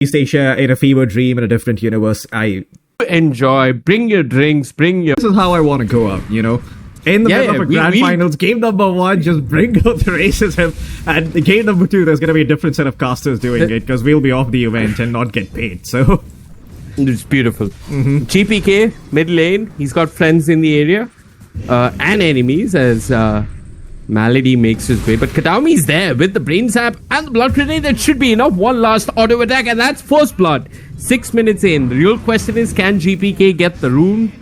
Asia in a fever dream in a different universe. Enjoy, bring your drinks, This is how I want to go up, you know? In the middle of a grand finals, game number 1, just bring out the racism. And the game number 2, there's going to be a different set of casters doing it because we'll be off the event and not get paid. So it's beautiful. GPK, mid lane, he's got friends in the area and enemies as Malady makes his way. But Katami's there with the Brain Sap and the Blood Grenade. That should be enough. One last auto attack, and that's first blood. 6 minutes in. The real question is, can GPK get the rune?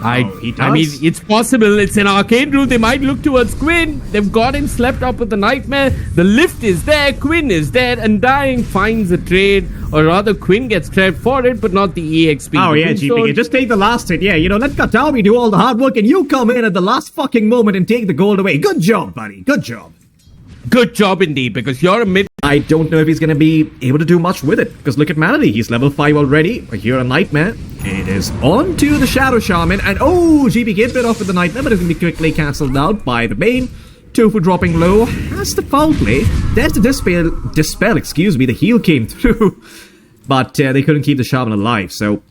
I mean, it's possible. It's an arcane rune. They might look towards Quinn. They've got him slept up with the Nightmare. The lift is there. Quinn is dead. Undying finds a trade. Or rather, Quinn gets trapped for it, but not the EXP. Oh, yeah, GPK. Just take the last hit. Yeah, you know, let Katami do all the hard work, and you come in at the last fucking moment and take the gold away. Good job, buddy. Good job. Good job indeed, because you're a mid... I don't know if he's going to be able to do much with it, because look at Malady. He's level 5 already. Here a Nightmare. It is on to the Shadow Shaman, and GPK bit off with the Nightmare, but it's going to be quickly cancelled out by the Bane. Tofu dropping low. Has the foul play. There's the Dispel, the heal came through. But they couldn't keep the Shaman alive, so...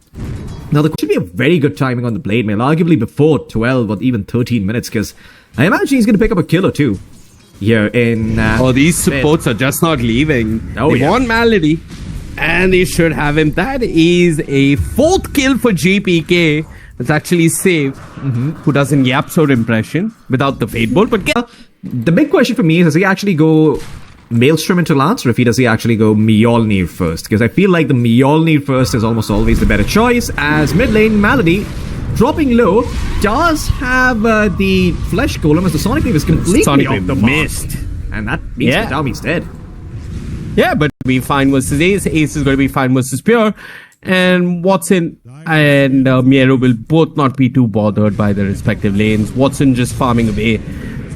Now, there should be a very good timing on the Blade Mail, arguably before 12 or even 13 minutes, because I imagine he's going to pick up a kill or two. Here in... these supports are just not leaving. They want Malady, and they should have him. That is a 4th kill for GPK. It's actually Save, who does an Yapsor impression without the Fate Bolt. But the big question for me is, does he actually go Maelstrom into Lance, or does he actually go Mjolnir first? Because I feel like the Mjolnir first is almost always the better choice, as mid lane Malady, dropping low, does have the Flesh Golem, as the Sonic Wave is completely off the mark. And that means Katami's dead. Yeah, but we fine versus Ace. Ace is going to be fine versus Pure. And Watson and Miero will both not be too bothered by their respective lanes. Watson just farming away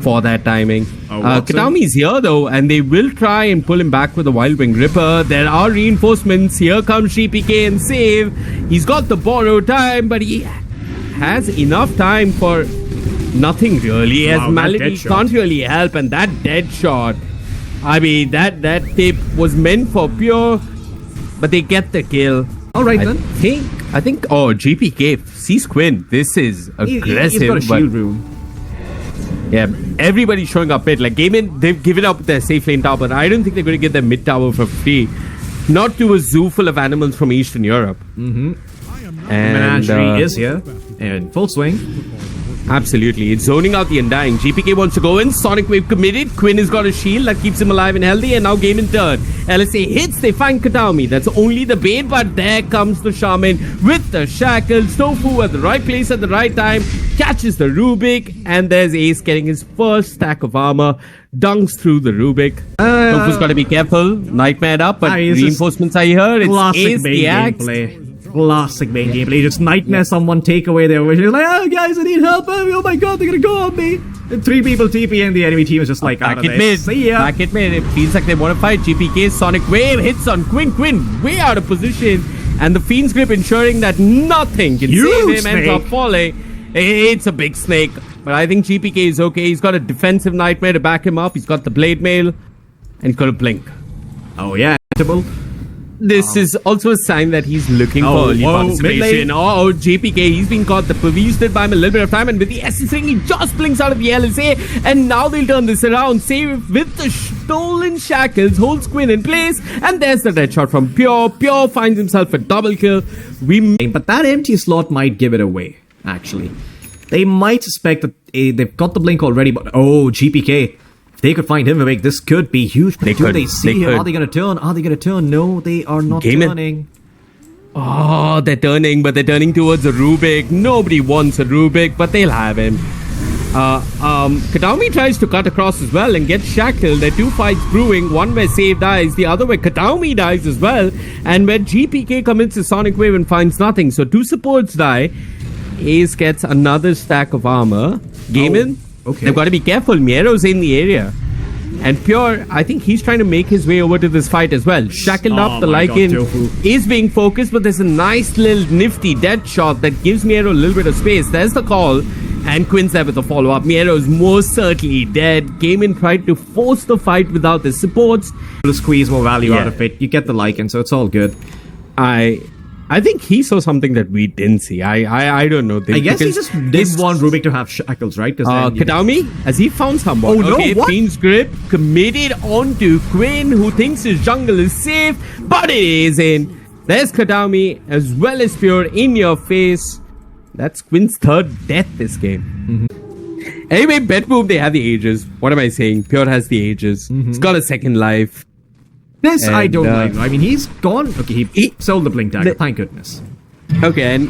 for that timing. Katami's here though, and they will try and pull him back with a Wild Wing Ripper. There are reinforcements. Here comes GPK and Save. He's got the borrowed time, but he has enough time for nothing really, as Malady can't really help. And that dead shot, I mean, that tape was meant for Pure, but they get the kill. Alright then. I think GPK sees Quinn. This is aggressive. He's got a shield room. Yeah, everybody's showing up mid. Like, they've given up their safe lane tower, but I don't think they're going to get their mid tower for free. Not to a zoo full of animals from Eastern Europe. And Menagerie is here in full swing. Absolutely. It's zoning out the Undying. GPK wants to go in. Sonic Wave committed. Quinn has got a shield that keeps him alive and healthy. And now game in third. LSA hits. They find Katami. That's only the bait. But there comes the Shaman with the shackles. Tofu at the right place at the right time. Catches the Rubik. And there's Ace getting his first stack of armor. Dunks through the Rubik. Tofu's got to be careful. Nightmare up. But reinforcements are here. It's Ace the Axe. Classic main gameplay. Just Nightmare someone take away their vision. It's like, oh guys, I need help. Oh my god, they're gonna go on me. And 3 people TP and the enemy team is just like, back at mid. See ya. Back at mid. It feels like they want to fight. GPK Sonic Wave hits on Quinn. Quinn way out of position. And the Fiend's Grip ensuring that nothing can save him. Ends up falling. It's a big snake. But I think GPK is okay. He's got a defensive Nightmare to back him up. He's got the Blade Mail. And he's got a Blink. Oh yeah. This is also a sign that he's looking for early participation. GPK, he's been caught. The Pavee stood by him a little bit of time, and with the Essence Ring, he just blinks out of the LSA, and now they'll turn this around. Save with the stolen shackles, holds Quinn in place, and there's the dead shot from Pure. Pure finds himself a double kill. But that empty slot might give it away, actually. They might suspect that they've got the blink already, but GPK. They could find him awake. This could be huge. Do they see him? Are they going to turn? Are they going to turn? No, they are not turning. They're turning, but they're turning towards a Rubik. Nobody wants a Rubik, but they'll have him. Katami tries to cut across as well and get shackled. There are 2 fights brewing. One where Save dies, the other where Katami dies as well. And where GPK commits a Sonic Wave and finds nothing. So 2 supports die. Ace gets another stack of armor. Game in. Okay. They've got to be careful. Miero's in the area. And Pure, I think he's trying to make his way over to this fight as well. Shackled up, the Lycan is being focused, but there's a nice little nifty dead shot that gives Miero a little bit of space. There's the call. And Quinn's there with the follow-up. Miero's most certainly dead. Gaimin tried to force the fight without the supports. To squeeze more value out of it. You get the Lycan, so it's all good. I think he saw something that we didn't see. I don't know. I guess he just didn't want Rubik to have shackles, right? Kataumi, has he found someone? Oh, no, okay, what? Fiend's Grip committed onto Quinn, who thinks his jungle is safe, but it isn't. There's Kataumi as well as Pure in your face. That's Quinn's third death this game. Anyway, BETBOOM, they have the Aegis. What am I saying? Pure has the Aegis. He's got a second life. This I don't like. I mean, he's gone. Okay, he sold the Blink Dagger. Thank goodness. Okay, and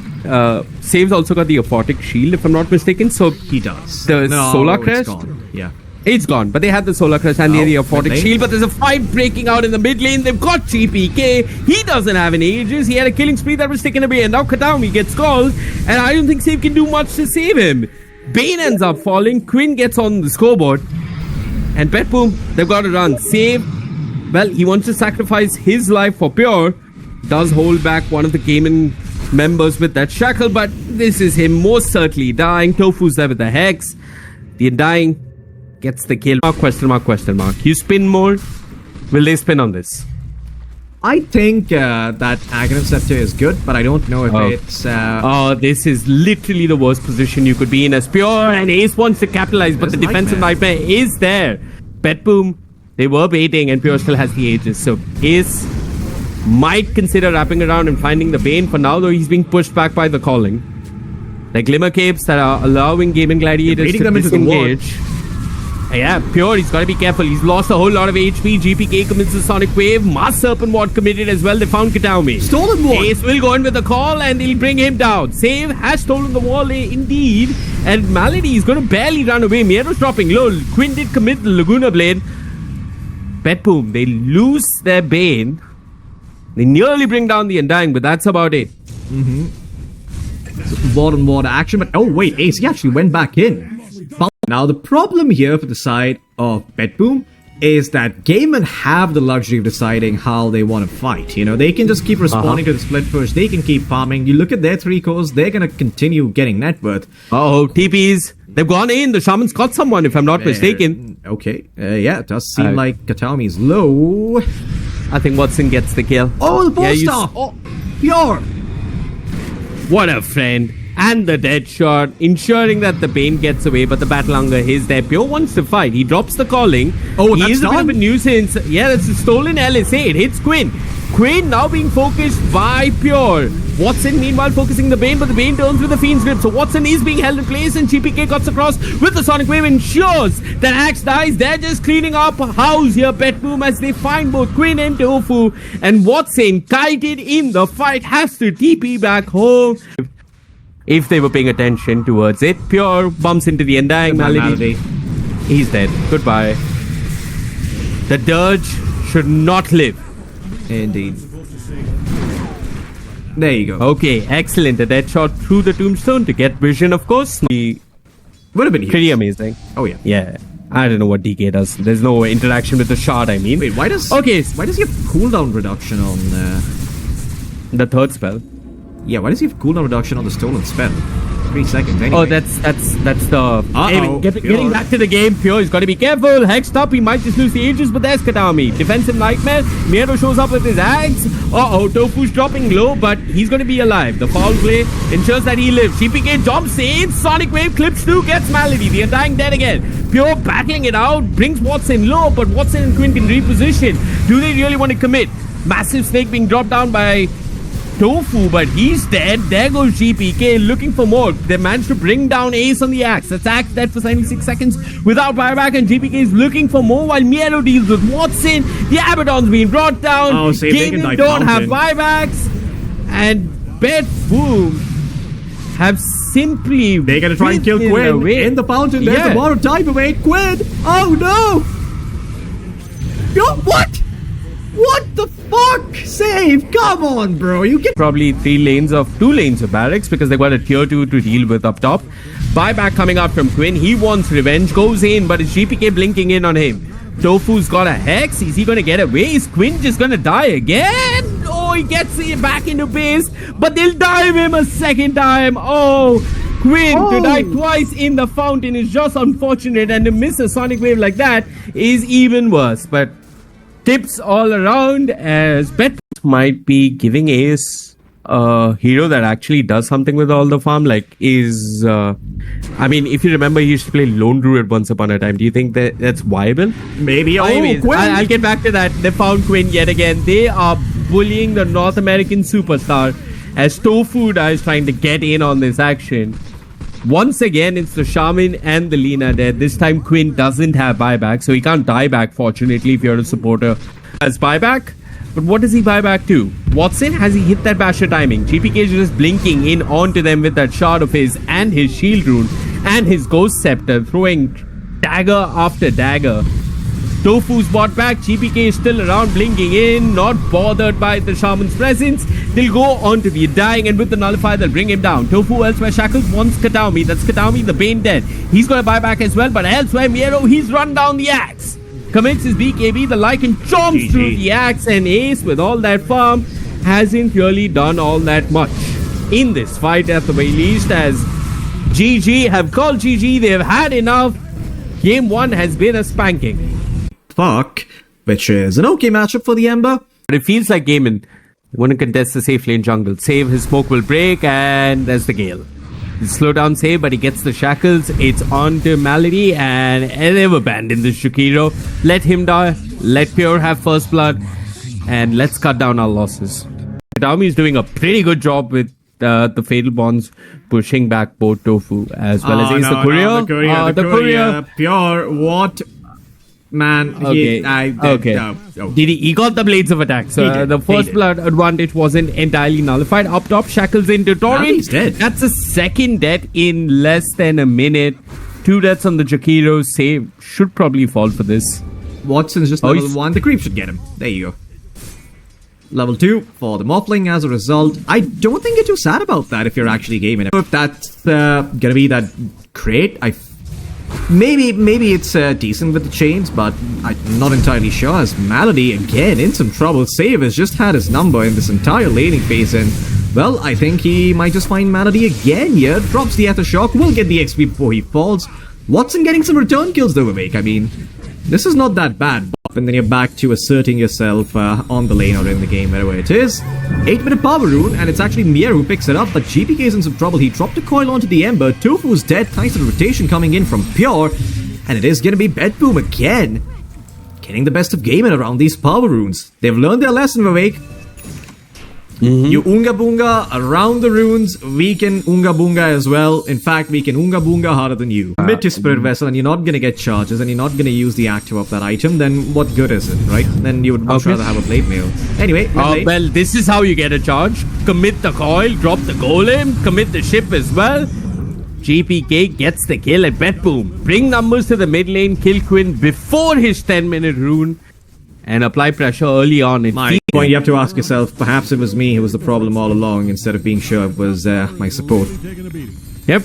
Save's also got the Aphotic Shield, if I'm not mistaken. So he does. The Solar Crest? It's gone. Yeah. It's gone, but they had the Solar Crest and the Aphotic Shield. But there's a fight breaking out in the mid lane. They've got GPK. He doesn't have any Aegis. He had a killing spree that was taken away, and now Kataumi gets called. And I don't think Save can do much to save him. Bane ends up falling. Quinn gets on the scoreboard. And BETBOOM, they've got to run. Save, well, he wants to sacrifice his life for Pure. Does hold back one of the Gaimin members with that shackle, but this is him most certainly dying. Tofu's there with the Hex. The Undying gets the kill. Question mark, question mark. You spin more. Will they spin on this? I think that Aghanim Scepter is good, but I don't know if it's... this is literally the worst position you could be in as Pure, and Ace wants to capitalize, but the defensive nightmare is there. BETBOOM, they were baiting, and Pure still has the Aegis, so Ace might consider wrapping around and finding the Bane. For now, though, he's being pushed back by the calling. The Glimmer Capes that are allowing Gaming Gladiators to disengage. Yeah, Pure, he's got to be careful. He's lost a whole lot of HP. GPK commits the Sonic Wave. Mass Serpent Ward committed as well. They found Kataumi. Stolen Ward. Ace will go in with the call and they'll bring him down. Save has stolen the wall indeed. And Malady is going to barely run away. Miero's dropping low. Quinn did commit the Laguna Blade. BETBOOM, they lose their Bane. They nearly bring down the Undying, but that's about it. Ward on ward action, but oh wait, Ace, he actually went back in. Now the problem here for the side of BETBOOM is that Gaimin have the luxury of deciding how they want to fight. You know, they can just keep responding to the split push, they can keep farming. You look at their 3 cores, they're gonna continue getting net worth. TPs. They've gone in. The Shaman's got someone, if I'm not mistaken. Okay. Yeah, it does seem like Kataumi's low. I think Watson gets the kill. Oh, the ball stop! Pure! What a friend. And the dead shot, ensuring that the Bane gets away, but the battle hunger is there. Pure wants to fight. He drops the calling. Oh, he that's is a bit done? of a nuisance. Yeah, that's a stolen LSA. It hits Quinn. Quinn now being focused by Pure. Watson meanwhile focusing the Bane, but the Bane turns with the Fiend's Grip. So Watson is being held in place, and GPK cuts across with the Sonic Wave, ensures that Axe dies. They're just cleaning up a house here, BETBOOM, as they find both Quinn and Tofu. And Watson, kited in the fight, has to TP back home. If they were paying attention towards it, Pure bumps into the Undying Malady. He's dead. Goodbye. The Dirge should not live. Indeed. There you go. Okay, excellent. A dead shot through the tombstone to get vision, of course. Would have been huge. Pretty amazing. Oh, yeah. Yeah. I don't know what DK does. There's no interaction with the shard, I mean. Wait, why does he have cooldown reduction on the third spell? Yeah, why does he have cooldown reduction on the stolen spell? 3 seconds anyway. Oh, that's the... Anyway, getting back to the game, Pure, he's got to be careful. Hexed up, he might just lose the Aegis, but there's Kataumi. Defensive Nightmare. Miero shows up with his axe. Tofu's dropping low, but he's going to be alive. The foul play ensures that he lives. GPK jumps in. Sonic Wave clips 2, gets Malady. The Undying dead again. Pure battling it out, brings Watson low, but Watson and Quinn can reposition. Do they really want to commit? Massive Snake being dropped down by Tofu, but he's dead. There goes GPK looking for more. They managed to bring down Ace on the Axe. That's Axe dead for 76 seconds without buyback, and GPK is looking for more while Miero deals with Watson. The Abaddon's being brought down. Gaming don't have buybacks, and BETBOOM have simply... They're gonna try and kill Quinn in the fountain. There's a lot of time away. Quinn! Oh no! Yo, what? What the fuck? Save! Come on, bro. You get probably 2 lanes of barracks because they got a tier 2 to deal with up top. Buyback coming out from Quinn. He wants revenge. Goes in, but it's GPK blinking in on him. Tofu's got a Hex. Is he going to get away? Is Quinn just going to die again? Oh, he gets it back into base, but they'll dive him a second time. Oh, Quinn to die twice in the fountain is just unfortunate, and to miss a sonic wave like that is even worse. But tips all around, as Bet might be giving Ace a hero that actually does something with all the farm. Like I mean, if you remember, he used to play Lone Druid once upon a time. Do you think that that's viable? Maybe. Anyways, Quinn. I'll get back to that. They found Quinn yet again. They are bullying the North American superstar as Tofu is trying to get in on this action. Once again, it's the Shaman and the Lina dead. This time, Quinn doesn't have buyback, so he can't die back, fortunately, if you're a supporter. Has buyback, but what does he buy back to? Watson, has he hit that basher timing? GPK is just blinking in onto them with that shard of his and his shield rune and his ghost scepter, throwing dagger after dagger. Tofu's bought back. GPK is still around, blinking in, not bothered by the Shaman's presence. They'll go on to the dying, and with the nullifier, they'll bring him down. Tofu elsewhere, Shackles wants Kataumi. That's Kataumi, the Bane dead. He's going to buy back as well, but elsewhere, Miero, he's run down the axe. Commits his BKB, the Lycan chomps through the axe, and Ace, with all that farm, hasn't really done all that much in this fight, at the very least, as GG have called GG. They've had enough. Game 1 has been a spanking. Fuck, which is an okay matchup for the Ember. But it feels like Gaiman want to contest the safe lane jungle. Save, his smoke will break, and there's the Gale. Slow down save, but he gets the shackles. It's on to Malady, and they've abandoned the Shukiro. Let him die. Let Pure have first blood, and let's cut down our losses. Kataumi is doing a pretty good job with the Fatal Bonds, pushing back both Tofu as well as Ace. The courier. The courier. Pure, what? Man, okay. Did he got the blades of attack, so the first blood advantage wasn't entirely nullified. Up top, Shackles into Torin. He's dead. That's a second death in less than a minute. 2 deaths on the Jakiro. Save should probably fall for this. Watson's just level 1. The creep should get him. There you go. Level 2 for the Morphling as a result. I don't think you're too sad about that if you're actually gaming it. If that's gonna be that crate, Maybe it's decent with the chains, but I'm not entirely sure, as Malady, again, in some trouble. Save has just had his number in this entire laning phase, and, well, I think he might just find Malady again here. Drops the Ether Shock, will get the XP before he falls. Watson getting some return kills, though, Vivek. I mean, this is not that bad. And then you're back to asserting yourself on the lane or in the game, wherever it is. 8-minute power rune, and it's actually Mier who picks it up, but GPK is in some trouble. He dropped a coil onto the Ember. Tofu's dead, thanks to the rotation coming in from Pure, and it is going to be BETBOOM again, getting the best of gaming around these power runes. They've learned their lesson, Vivek. You Unga Boonga around the runes, we can Unga Boonga as well. In fact, we can Unga Boonga harder than you. Commit to Spirit Vessel and you're not going to get charges and you're not going to use the active of that item, then what good is it, right? Then you would much rather have a Blade Mail. Anyway, well, this is how you get a charge. Commit the coil, drop the golem, commit the ship as well. GPK gets the kill at BETBOOM. Bring numbers to the mid lane, kill Quinn before his 10-minute rune, and apply pressure early on. My point, you have to ask yourself, perhaps it was me who was the problem all along, instead of being sure it was my support. Yep.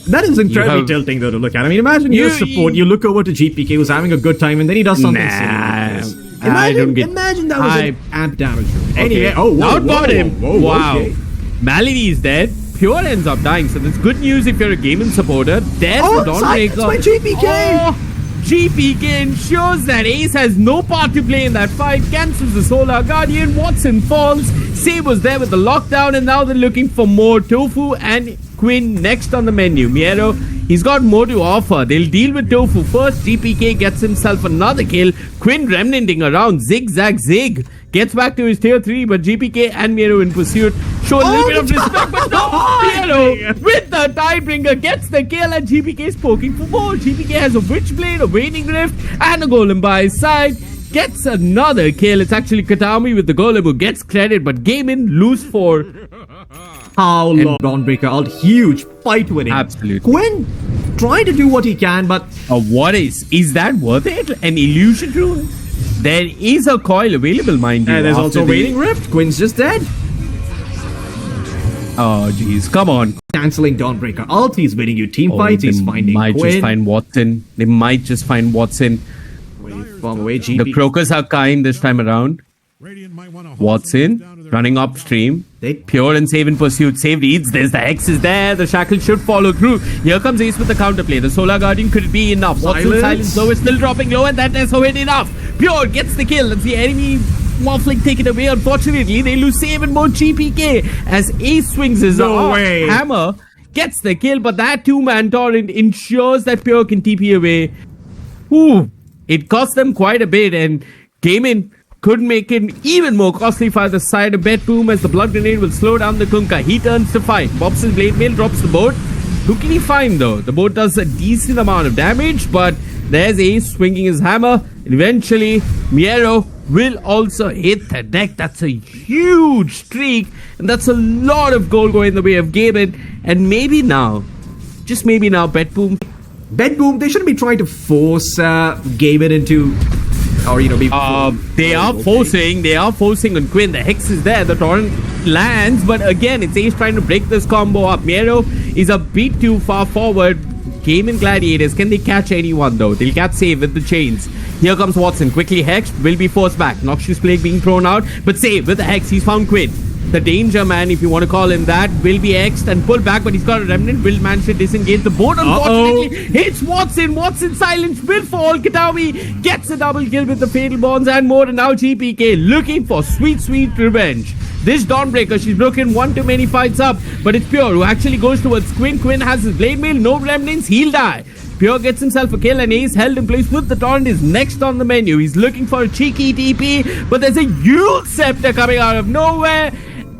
That is incredibly tilting, though, to look at. I mean, imagine your support, you look over to GPK who's having a good time, and then he does something silly. Imagine that was an amp damage. Anyway, outbought him. Wow. Malady is dead. Pure ends up dying, so that's good news if you're a gaming supporter. There's the Dawnbreaker. It's my GPK! GPK ensures that Ace has no part to play in that fight, cancels the Solar Guardian, Watson falls, Save was there with the lockdown, and now they're looking for more. Tofu and Quinn next on the menu. Miero, he's got more to offer. They'll deal with Tofu first. GPK gets himself another kill. Quinn remnanting around, zigzag zig. Gets back to his tier 3, but GPK and Miero in pursuit show a little bit of respect, but no! Miero with the Tidebringer gets the kill, and GPK is poking for more. GPK has a Witchblade, a Waning Rift, and a Golem by his side. Gets another kill. It's actually Kataumi with the Golem who gets credit, but Gaiman lose 4. How long? Dawnbreaker out, huge fight winning. Absolutely. Quinn trying to do what he can, but what is that worth it? An illusion rune? There is a coil available, mind you. And there's also Waning Rift. Quinn's just dead. Oh, jeez. Come on. Cancelling Dawnbreaker ult. He's winning you team fights. He's finding might Quinn. Just find Watson. They might just find Watson. Away, GP. The Crocus are kind this time around. Watson running upstream. They- Pure and Save in pursuit. Save reads. There's the Hex is there. The Shackle should follow through. Here comes Ace with the counterplay. The Solar Guardian, could it be enough? Watson silence low is still dropping low, and that is so hit enough. Pure gets the kill. That's the enemy waffling taken away. Unfortunately, they lose Save and more GPK as Ace swings his hammer. Gets the kill, but that two-man torrent ensures that Pure can TP away. Ooh, it cost them quite a bit, and Gaming could make it even more costly for the side of BETBOOM as the Blood Grenade will slow down the Kunkka. He turns to fight. Bobson's Blade Mail drops the boat. Who can he find though? The boat does a decent amount of damage, but there's Ace swinging his hammer. And eventually, Miero will also hit the deck. That's a huge streak, and that's a lot of gold going the way of Gaming. And maybe now, just maybe now, BETBOOM, they shouldn't be trying to force Gaming into, or be. They are forcing on Quinn. The Hex is there. The torrent lands, but again, it's Ace trying to break this combo up. Miero is a bit too far forward. Gaming Gladiators, can they catch anyone though? They'll catch Save with the chains. Here comes Watson, quickly hexed, will be forced back. Noxious Plague being thrown out, but Save with the Hex, he's found Quinn. The Danger Man, if you want to call him that, will be hexed and pulled back, but he's got a remnant. Will manage to disengage the board. Unfortunately, hits Watson. Watson silence will fall. Katawi gets a double kill with the Fatal Bonds and more. And now GPK looking for sweet, sweet revenge. This Dawnbreaker, she's broken one too many fights up, but it's Pure who actually goes towards Quinn. Quinn has his Blade Mail, no remnants, he'll die. Pure gets himself a kill, and Ace held in place with the Torrent is next on the menu. He's looking for a cheeky TP, but there's a huge Scepter coming out of nowhere.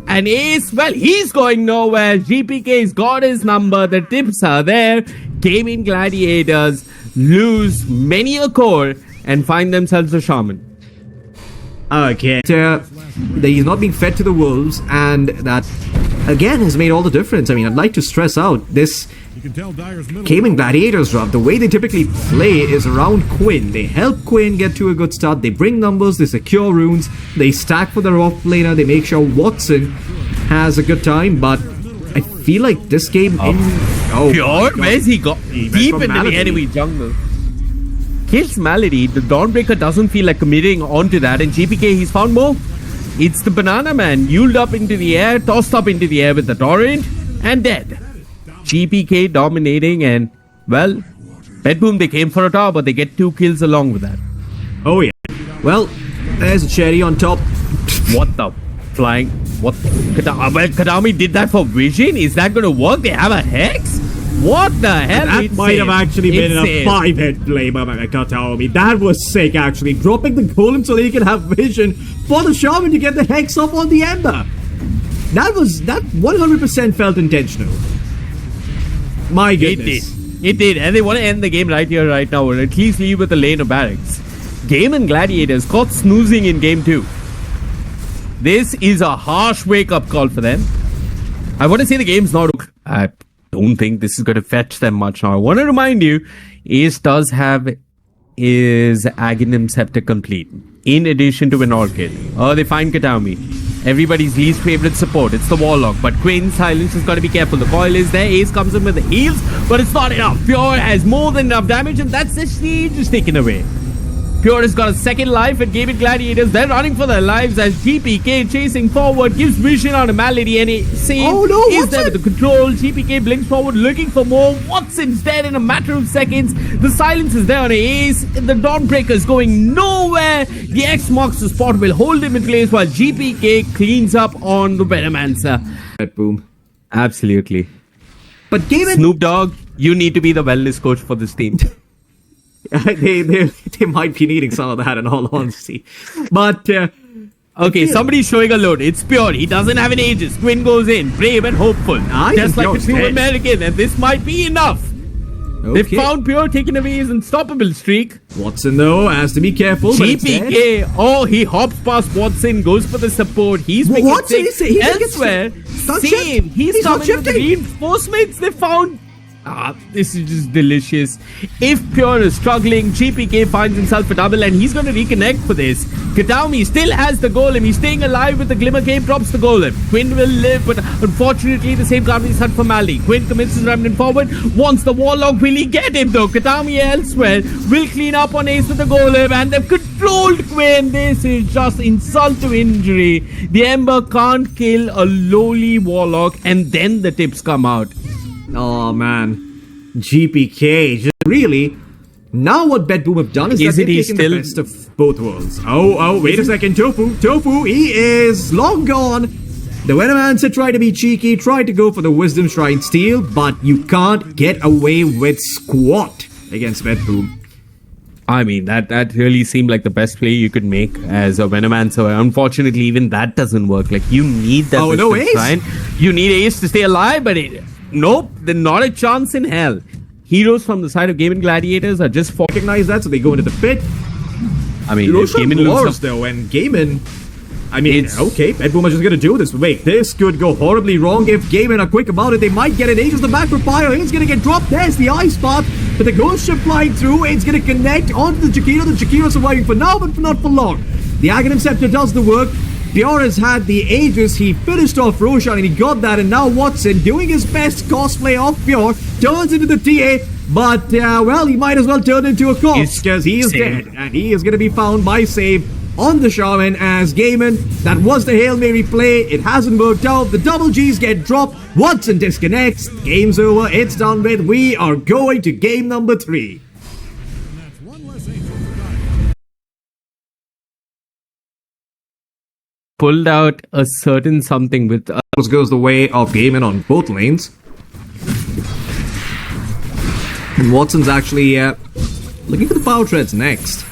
And Ace, well, he's going nowhere. GPK's got his number. The tips are there. Gaming Gladiators lose many a core and find themselves a Shaman. Okay. He's not being fed to the wolves, and that, again, has made all the difference. I mean, I'd like to stress out this Gaming Gladiators run. The way they typically play is around Quinn. They help Quinn get to a good start. They bring numbers, they secure runes, they stack for their off-laner, they make sure Watson has a good time, but I feel like this game Pure? Where's he got? Deep into the enemy jungle. Kills Malady. The Dawnbreaker doesn't feel like committing onto that, and GPK, he's found more. It's the Banana Man, yuled up into the air, tossed up into the air with the Torrent, and dead. GPK dominating, and well, BETBOOM, they came for a tower, but they get 2 kills along with that. Oh yeah. Well, there's a cherry on top. What the flying? What? Kadami did that for vision? Is that going to work? They have a Hex? What the hell? That might have actually been a 5-hit play by Katami. That was sick, actually. Dropping the golem so that he can have vision for the Shaman to get the Hex up on the Ember. That 100% felt intentional. My goodness. It did. And they want to end the game right here, right now, or at least leave with a lane of barracks. Gaming Gladiators caught snoozing in game 2. This is a harsh wake-up call for them. I want to say the game's not... I don't think this is going to fetch them much now. I want to remind you, Ace does have his Aghanim Scepter complete, in addition to an Orchid. They find Katami. Everybody's least favorite support. It's the Warlock. But Quinn silence has got to be careful. The coil is there. Ace comes in with the heals, but it's not enough. Pure has more than enough damage, and that's the siege is taken away. Pure has got a second life, and Gaming Gladiators, they're running for their lives as GPK chasing forward, gives vision on a Malady, and is there with the control. GPK blinks forward, looking for more. Watson's dead in a matter of seconds. The silence is there on Ace. The Dawnbreaker is going nowhere. The X marks the spot, will hold him in place while GPK cleans up on the Venomancer. Boom. Absolutely. But Gaming... Snoop Dogg, you need to be the wellness coach for this team. they might be needing some of that, in all honesty. But okay, somebody's showing a load. It's Pure. He doesn't have an Aegis. Quinn goes in, brave and hopeful, just like a true American, and this might be enough. Okay. They found Pure, taking away his unstoppable streak. Watson though has to be careful. GPK, he hops past Watson, goes for the support. He's making it elsewhere. Same. He's coming with the reinforcements. They found This is just delicious. If Pure is struggling, GPK finds himself a double and he's going to reconnect for this. Kataumi still has the golem. He's staying alive with the Glimmer Cape, drops the golem. Quinn will live, but unfortunately the same card is set for Mali. Quinn commits his remnant forward, wants the Warlock. Will he get him though? Kataumi elsewhere will clean up on Ace with the golem, and they've controlled Quinn. This is just insult to injury. The Ember can't kill a lowly Warlock, and then the tips come out. Oh man, GPK, just really. Now what BETBOOM have done is that they've taken the best of both worlds. Oh, wait a second, Tofu, he is long gone. The Venomancer tried to be cheeky, tried to go for the Wisdom Shrine steal, but you can't get away with squat against BETBOOM. I mean, that really seemed like the best play you could make as a Venomancer. Unfortunately, even that doesn't work. Like, you need that Wisdom Shrine. You need Ace to stay alive, but nope, there's not a chance in hell. Heroes from the side of Game & Gladiators are just recognize that, so they go into the pit. I mean, Game & loses though, and Game & I mean, okay, BETBOOM are just gonna do this. Wait, this could go horribly wrong if Game & are quick about it. They might get an Aegis the back for fire. It's gonna get dropped. There's the ice path, but the ghost ship flying through. It's gonna connect onto the Jakiro. The Jakiro surviving for now, but not for long. The Aghanim Scepter does the work. Pure has had the Aegis, he finished off Roshan and he got that, and now Watson doing his best cosplay of Pure, turns into the TA, but well, he might as well turn into a corpse because he is dead, and he is going to be found by Save on the Shaman as Gaiman. That was the Hail Mary play, it hasn't worked out, the double G's get dropped, Watson disconnects, game's over, it's done with, we are going to game number 3. Pulled out a certain something with goes the way of Gaiman on both lanes. And Watson's actually looking for the power treads next.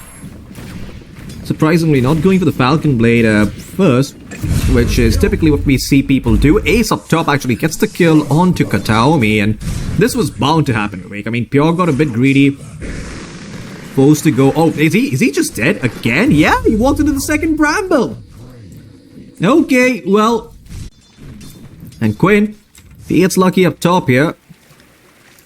Surprisingly, not going for the Falcon Blade first, which is typically what we see people do. Ace up top actually gets the kill onto Kataomi, and this was bound to happen. I mean, Pure got a bit greedy. Supposed to go. Oh, is he just dead again? Yeah, he walked into the second Bramble. Okay, well, and Quinn, he gets lucky up top here,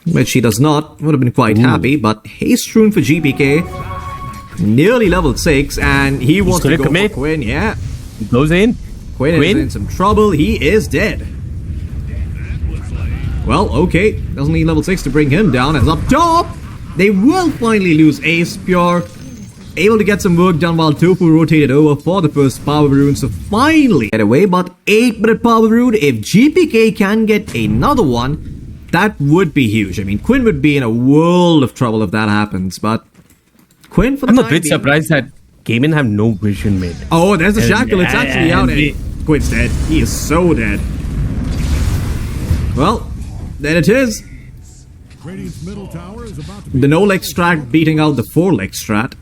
which he does not. Would have been quite happy, but Haste Rune for GPK, nearly level 6, and he wants to go for Quinn. Yeah, he goes in. Quinn is in some trouble. He is dead. Well, okay, doesn't need level 6 to bring him down. As up top, they will finally lose Ace. Pure able to get some work done while Tofu rotated over for the first power rune, so finally get away. But 8-minute power rune, if GPK can get another one, that would be huge. I mean, Quinn would be in a world of trouble if that happens, but Quinn for the I'm a bit surprised that Gaiman have no vision mid. Oh, there's a shackle, it's actually out, and Quinn's dead. He is so dead. Well, there it is. The no-leg strat beating out the 4-leg strat.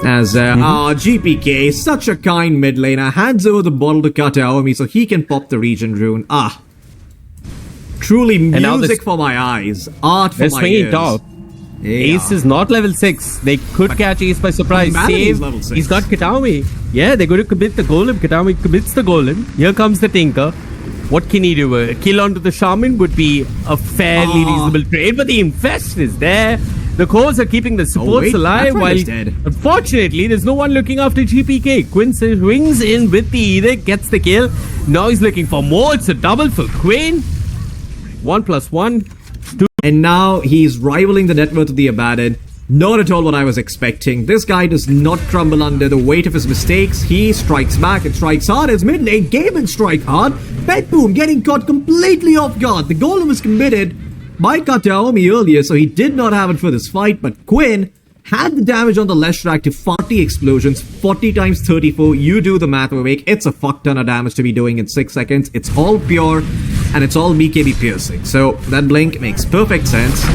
As GPK, such a kind mid laner, hands over the bottle to Kataomi so he can pop the region rune. Truly music for my eyes, art for my ears. Top. Ace is not level 6. They could catch Ace by surprise. Save. He's got Kataomi. Yeah, they're going to commit the golem. Kataomi commits the golem. Here comes the Tinker. What can he do? A kill onto the Shaman would be a fairly reasonable trade, but the Infest is there. The cores are keeping the supports alive while, unfortunately, there's no one looking after GPK. Quinn swings in with the Edict, gets the kill. Now he's looking for more. It's a double for Quinn. 1+1. 2. And now he's rivaling the net worth of the Abaddon. Not at all what I was expecting. This guy does not crumble under the weight of his mistakes. He strikes back and strikes hard as mid lane. Gaiman strike hard. BETBOOM getting caught completely off guard. The golem was committed by Kataomi earlier, so he did not have it for this fight, but Quinn had the damage on the Leshrac to 40 explosions, 40 times 34, you do the math, Awake, it's a fuck ton of damage to be doing in 6 seconds, it's all pure, and it's all BKB piercing, so that blink makes perfect sense.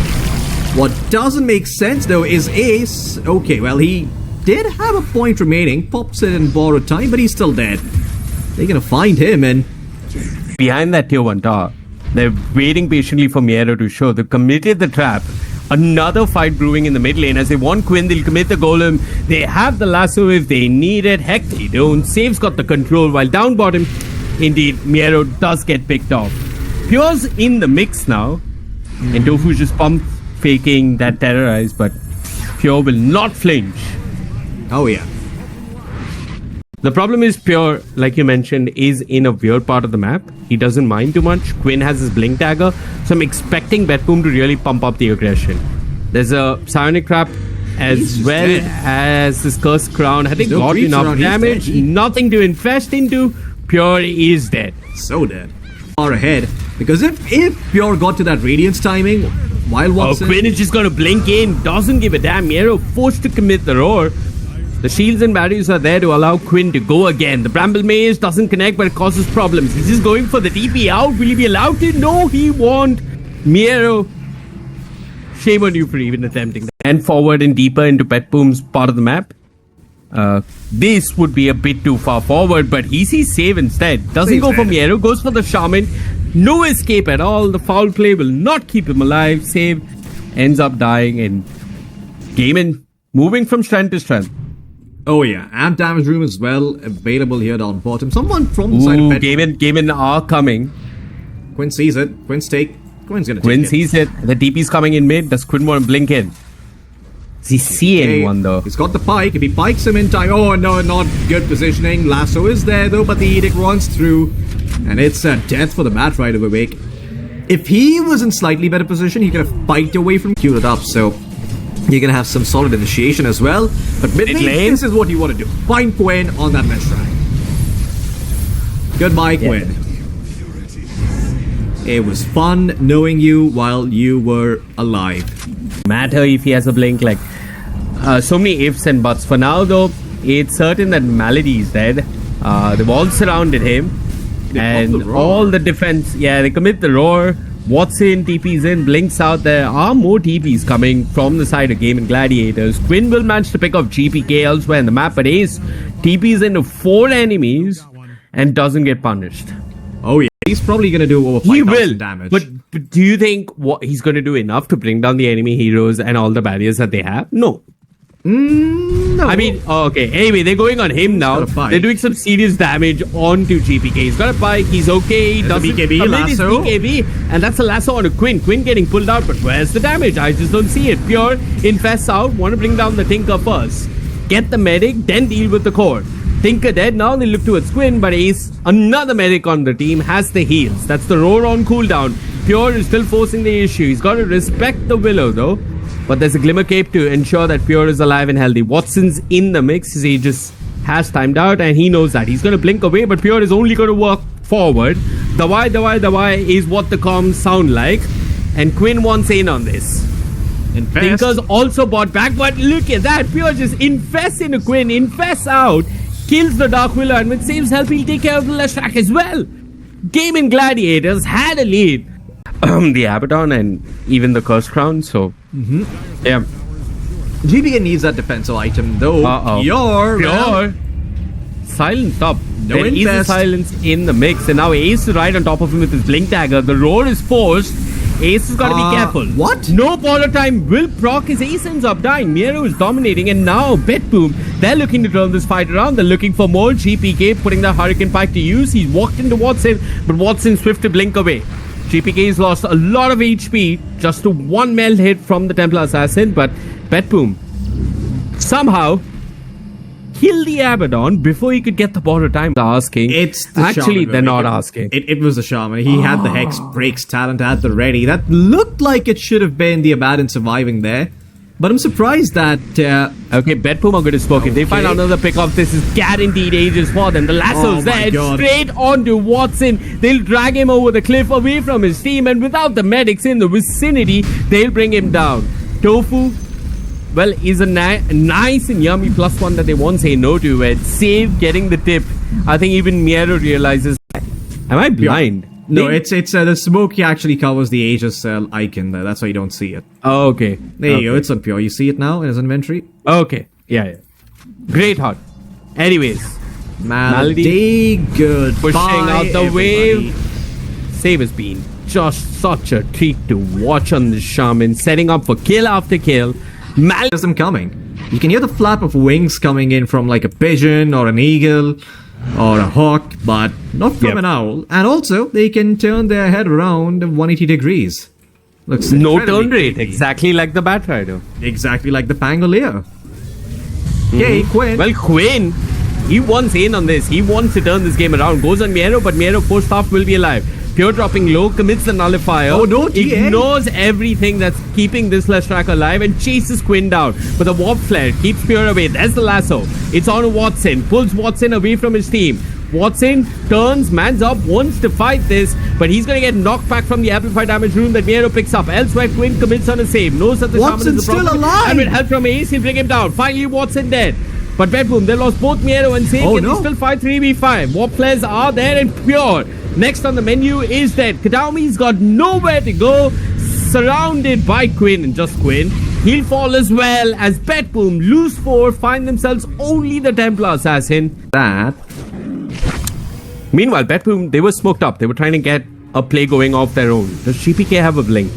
What doesn't make sense though is Ace, okay, well he did have a point remaining, pops it in borrowed time, but he's still dead. They're gonna find him and... behind that tier 1 tower. They're waiting patiently for Miero to show. They've committed the trap. Another fight brewing in the mid lane. As they want Quinn, they'll commit the golem. They have the lasso if they need it. Heck, they don't. Save's got the control while down bottom. Indeed, Miero does get picked off. Pure's in the mix now. And Tofu's just pump faking that terrorize, but Pure will not flinch. Oh yeah. The problem is Pure, like you mentioned, is in a weird part of the map. He doesn't mind too much. Quinn has his blink dagger, so I'm expecting BETBOOM to really pump up the aggression. There's a psionic trap as well as this cursed crown. I think got enough damage. Nothing to infest into. Pure is dead. So dead. Far ahead, because if Pure got to that radiance timing while Watson... Quinn is just gonna blink in, doesn't give a damn. Miero forced to commit the roar. The shields and barriers are there to allow Quinn to go again. The Bramble Maze doesn't connect, but it causes problems. He's just going for the TP out. Will he be allowed to? No, he won't. Miero, shame on you for even attempting that. And forward and deeper into BETBOOM's part of the map. This would be a bit too far forward, but he sees Save instead. Doesn't go for Miero, goes for the Shaman. No escape at all. The foul play will not keep him alive. Save ends up dying, and Gaiman moving from strength to strength. Oh yeah, amp damage room as well available here down bottom. Someone from the side of BETBOOM. Gaiman are coming. Quinn sees it. Quinn's gonna take it. Quinn sees it. The TP's coming in mid. Does Quinn want to blink in? Does he see anyone though? He's got the pike. If he pikes him in time... Oh no, not good positioning. Lasso is there though, but the edict runs through. And it's death for the Bat Rider awake. If he was in slightly better position, he could have piked away from queued it up, so... You're gonna have some solid initiation as well. But mid lane, this is what you want to do. Find Quinn on that mid track. Goodbye, Quinn. It was fun knowing you while you were alive. Matter if he has a blink, like so many ifs and buts. For now though, it's certain that Malady is dead. They've all surrounded him. And all the defense, they commit the roar. Watson, TP's in, blinks out. There are more TPs coming from the side of Game and Gladiators. Quinn will manage to pick up GPK elsewhere in the map, but Ace TP's into 4 enemies and doesn't get punished. Oh yeah, he's probably going to do over 5,000 damage. But do you think what he's going to do enough to bring down the enemy heroes and all the barriers that they have? No. No. I mean, okay. Anyway, they're going on him now. They're doing some serious damage onto GPK. He's got a bike. He's okay. He doesn't BKB lasso. BKB, and that's a lasso on a Quinn. Quinn getting pulled out, but where's the damage? I just don't see it. Pure infests out. Want to bring down the Tinker first. Get the medic, then deal with the core. Tinker dead. Now they look towards Quinn, but Ace, another medic on the team, has the heals. That's the roar on cooldown. Pure is still forcing the issue. He's got to respect the Willow though. But there's a Glimmer Cape to ensure that Pure is alive and healthy. Watson's in the mix. He just has timed out and he knows that. He's going to blink away, but Pure is only going to work forward. The why is what the comms sound like. And Quinn wants in on this. Tinker's also bought back, but look at that. Pure just infests into Quinn, infests out, kills the Dark Willow, and with Save's help, he'll take care of the left track as well. Game in Gladiators had a lead. The Abaddon and even the Curse Crown, so... Yeah. GPK needs that defensive item though. Pure. Silent top. No there is a silence in the mix, and now Ace is right on top of him with his blink dagger. The roar is forced. Ace has got to be careful. What? No border time will proc his Ace ends up dying. Miero is dominating, and now BETBOOM, they're looking to turn this fight around. They're looking for more. GPK putting the Hurricane Pike to use. He's walked into Watson, but Watson swift to blink away. GPK's lost a lot of HP just to one meld hit from the Templar Assassin, but BETBOOM somehow killed the Abaddon before he could get the border time. Asking. It's the Actually, Shaman, they're not asking. It was the Shaman. He had the Hex Breaks talent at the ready. That looked like it should have been the Abaddon surviving there. But I'm surprised that... Okay, BETBOOM are going to smoke it. They find another pickoff. This is guaranteed ages for them. The lasso's there. Straight onto Watson. They'll drag him over the cliff away from his team. And without the medics in the vicinity, they'll bring him down. Tofu, well, is a nice and yummy +1 that they won't say no to. And Save getting the tip. I think even Miero realizes... Am I blind? No, it's the smoke actually covers the Aegis icon there. That's why you don't see it. Oh, okay. There you go. It's on Pure. You see it now in his inventory? Okay. Yeah. Great hot. Anyways. Malady, good. Pushing out the wave. Save has been just such a treat to watch on the Shaman. Setting up for kill after kill. Malady has them coming. You can hear the flap of wings coming in from like a pigeon or an eagle. Or a hawk, but not from an owl. And also, they can turn their head around 180 degrees. Looks No incredibly turn rate, creepy. exactly like the Batrider. Exactly like the Pangolier. Okay, Quinn. Well, Quinn, he wants in on this. He wants to turn this game around. Goes on Miero, but Miero post-half will be alive. Pure dropping low, commits the nullifier. Oh, no, TA. Ignores everything that's keeping this Leshrac alive and chases Quinn down. But the warp flare keeps Pure away. There's the lasso. It's on Watson. Pulls Watson away from his team. Watson turns, mans up, wants to fight this, but he's going to get knocked back from the amplified damage room that Miero picks up. Elsewhere, Quinn commits on a save. Knows that the shaman Watson's is the problem. still alive. And with help from Ace, he'll bring him down. Finally, Watson dead. But BETBOOM, they lost both Miero and Save. Oh, Can no. they still fight 3v5? Warp flares are there and Pure. Next on the menu is dead. Kadaumi's got nowhere to go. Surrounded by Quinn and just Quinn. He'll fall as well as BETBOOM lose 4, find themselves only the Templar Assassin. That. Meanwhile, BETBOOM, they were smoked up. They were trying to get a play going off their own. Does GPK have a blink?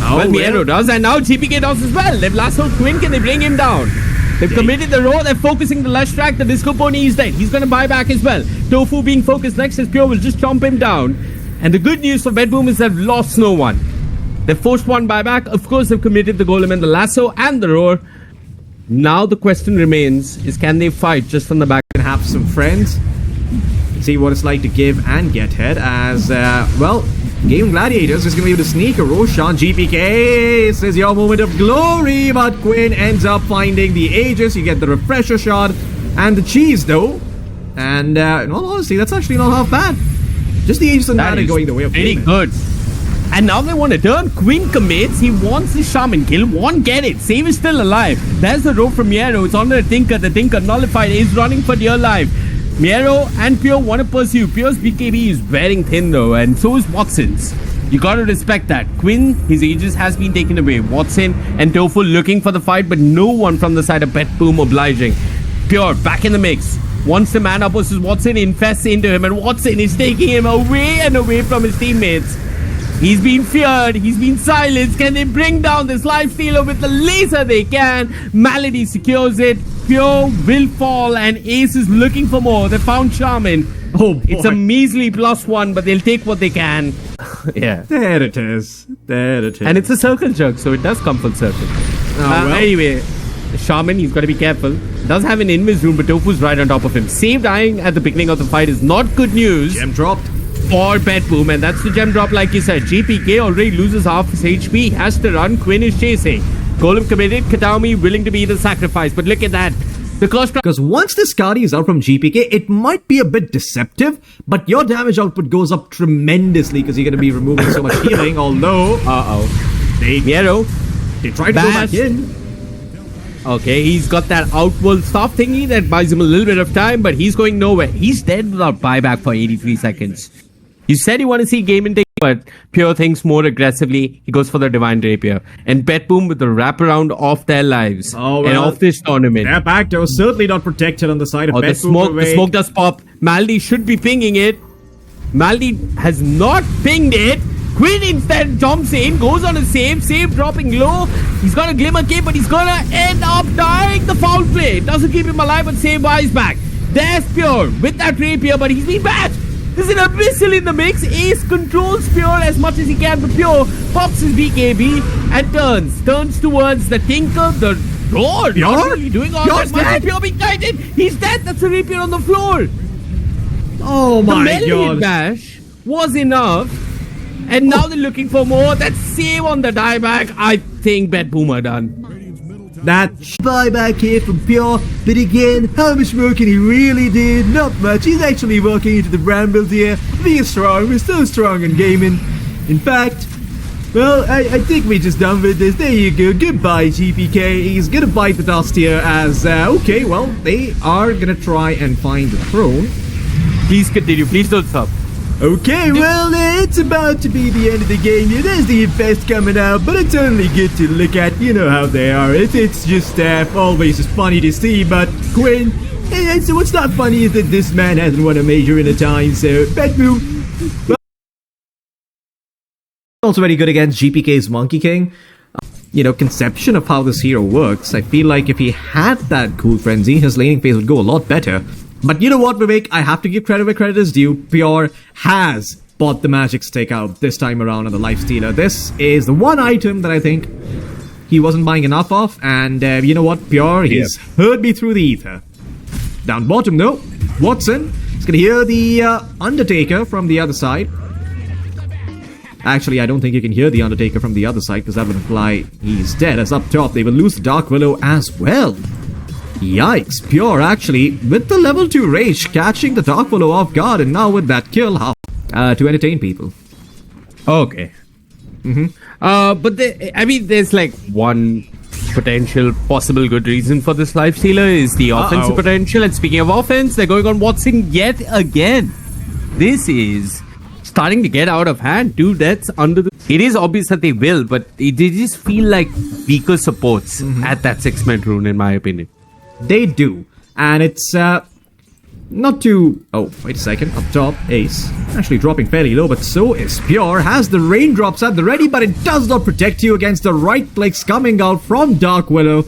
Well, Miero does, and now GPK does as well. They've lassoed Quinn. Can they bring him down? They've committed the row. They're focusing the Leshrac. The Disco Pony is dead. He's going to buy back as well. Tofu being focused next as Pure will just chomp him down. And the good news for BETBOOM is they've lost no one. They've forced one buyback. Of course, they've committed the Golem and the Lasso and the Roar. Now the question remains is can they fight just on the back? And have some friends. See what it's like to give and get head as, well, Game Gladiators is going to be able to sneak a Roshan. GPK, this is your moment of glory, but Quinn ends up finding the Aegis. You get the refresher shot and the cheese, though. And, in all honesty, that's actually not half bad. Just the Aegis and That Mana is going the way of pretty Quinn. good. And now they want to turn. Quinn commits. He wants the Shaman kill. Won't get it. Save is still alive. There's the rope from Miero. It's on the Tinker. The Tinker nullified is running for dear life. Miero and Pure want to pursue. Pure's BKB is wearing thin though, and so is Watson's. You gotta respect that. Quinn, his Aegis has been taken away. Watson and Tofu looking for the fight, but no one from the side of BETBOOM obliging. Pure back in the mix. Wants to man up versus Watson, infests into him, and Watson is taking him away and away from his teammates. He's been feared, he's been silenced. Can they bring down this life stealer with the laser? They can. Malady secures it. Pure will fall, and Ace is looking for more. They found Shaman. Oh, boy. It's a measly +1, but they'll take what they can. Yeah. There it is. There it is. And it's a circle jerk, so it does come full circle. well. Anyway, the Shaman, he's got to be careful. Does have an invis room, but Tofu's right on top of him. Save dying at the beginning of the fight is not good news Gem dropped. for BETBOOM, and that's the gem drop like you said. GPK already loses half his HP, has to run, Quinn is chasing. Golem committed, Kataumi willing to be the sacrifice, but look at that. The cost Because once the Skadi is out from GPK, it might be a bit deceptive, but your damage output goes up tremendously because you're going to be removing so much healing, although they Miero. tried to go back Bash. in. Okay, he's got that outworld staff thingy that buys him a little bit of time, but he's going nowhere. He's dead without buyback for 83 seconds. You said you want to see game and take, but Pure thinks more aggressively. He goes for the Divine Rapier. And BETBOOM with the wraparound of their lives Oh, and well, of this tournament. Their back door certainly not protected on the side of Oh, the BETBOOM. smoke does pop. Maldi should be pinging it. Maldi has not pinged it. Quinn instead jumps in, goes on a save dropping low. He's got a glimmer cape, but he's gonna end up dying. The foul play doesn't keep him alive, but save buys back. There's Pure with that rapier, but he's been bashed. There's an abyssal in the mix. Ace controls Pure as much as he can, but Pure pops his BKB and turns towards the Tinker, the Roar. Not really doing all that much. Pure being guided. He's dead. That's a rapier on the floor. Oh The my melee god. bash was enough, and now they're looking for more. That save on the dieback, I think BETBOOM are done. That Buyback here from Pure, but again, how much more can he really do? Not much. He's actually walking into the Brambles here, being strong. We're so strong in gaming. In fact, well, I think we're just done with this. There you go. Goodbye, GPK. he's gonna bite the dust here as, okay, well, they are gonna try and find the throne. Please continue. Please don't stop. Okay, well, it's about to be the end of the game here. There's the infest coming out, but it's only good to look at. You know how they are. It's just always just funny to see, but Quinn, so what's not funny is that this man hasn't won a major in a time, so BETBOOM. Also very good against GPK's Monkey King. Conception of how this hero works. I feel like if he had that cool frenzy, his laning phase would go a lot better. But you know what, Vivek? I have to give credit where credit is due. Pure has bought the magic stick out this time around on the lifestealer. This is the one item that I think he wasn't buying enough of, and you know what, Pure, he's heard me through the ether. Down bottom though, Watson is gonna hear the Undertaker from the other side. Actually, I don't think you can hear the Undertaker from the other side, because that would imply he's dead. As up top, they will lose the Dark Willow as well. Yikes, Pure actually, with the level 2 Rage, catching the Dark Willow off guard, and now with that kill, how to entertain people. Okay. But there's like one potential possible good reason for this lifestealer is the offensive potential. And speaking of offense, they're going on Watson yet again. This is starting to get out of hand. 2 deaths under the... It is obvious that they will, but they just feel like weaker supports at that 6-man rune, in my opinion. They do. And it's not too... Oh, wait a second. Up top, Ace. Actually dropping fairly low, but so is Pure. Has the raindrops at the ready, but it does not protect you against the right clicks coming out from Dark Willow.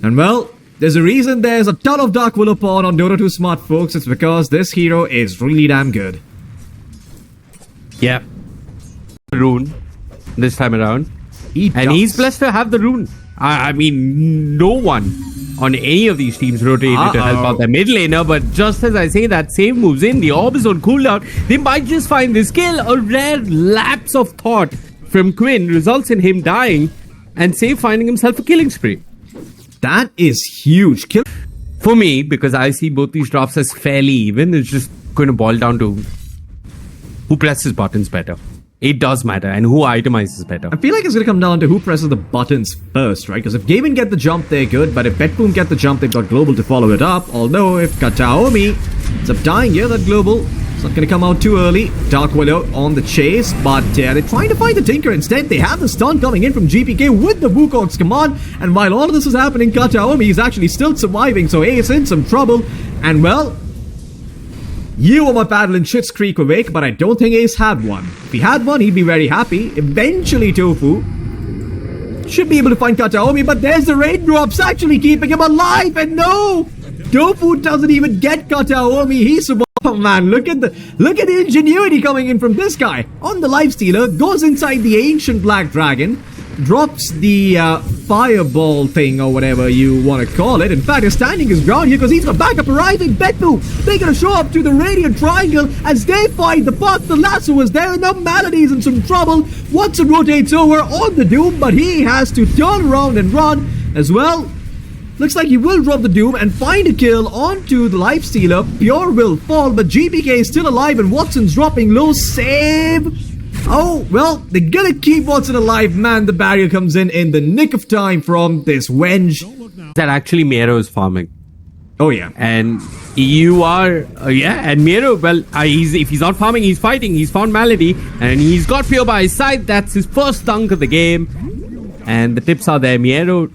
And well, there's a reason there's a ton of Dark Willow porn on Dota 2 Smart, folks. It's because this hero is really damn good. Yeah. Rune this time around. And he's blessed to have the rune. I mean, no one on any of these teams rotated to help out their mid laner, but just as I say that, save moves in, the orb is on cooldown. They might just find this kill. A rare lapse of thought from Quinn results in him dying and Save finding himself a killing spree. That is huge. For me, because I see both these drops as fairly even, it's just going to boil down to who presses buttons better. It does matter, and who itemizes better. I feel like it's going to come down to who presses the buttons first, right? Because if Gavin get the jump, they're good, but if BETBOOM get the jump, they've got Global to follow it up. Although, if Kataomi ends up dying here, that Global is not going to come out too early. Dark Willow on the chase, but they're trying to find the Tinker instead. They have the stun coming in from GPK with the Wukong's command, and while all of this is happening, Kataomi is actually still surviving, so Ace in some trouble, and well... You were my paddle in Schitt's Creek awake, but I don't think Ace had one. If he had one, he'd be very happy. Eventually, Tofu should be able to find Kataomi, but there's the raindrops actually keeping him alive, and no! Tofu doesn't even get Kataomi. He's survived. Oh man, look at the ingenuity coming in from this guy. On the lifestealer, goes inside the ancient black dragon, drops the fireball thing or whatever you want to call it. In fact, he's standing his ground here because he's got backup arriving. BETBOOM, they're going to show up to the radiant triangle as they fight the path. The lasso is there, no Malady's in some trouble. Watson rotates over on the Doom, but he has to turn around and run as well. Looks like he will drop the Doom and find a kill onto the lifestealer. Pure will fall, but GPK is still alive and Watson's dropping low. Save. Oh, well, they're gonna keep Watson alive. Man, the barrier comes in the nick of time from this wench. That actually Miero is farming. Oh, yeah. And you are... and Miero, well, if he's not farming, he's fighting. He's found Malady, and he's got Pure by his side. That's his first dunk of the game. And the tips are there. Miero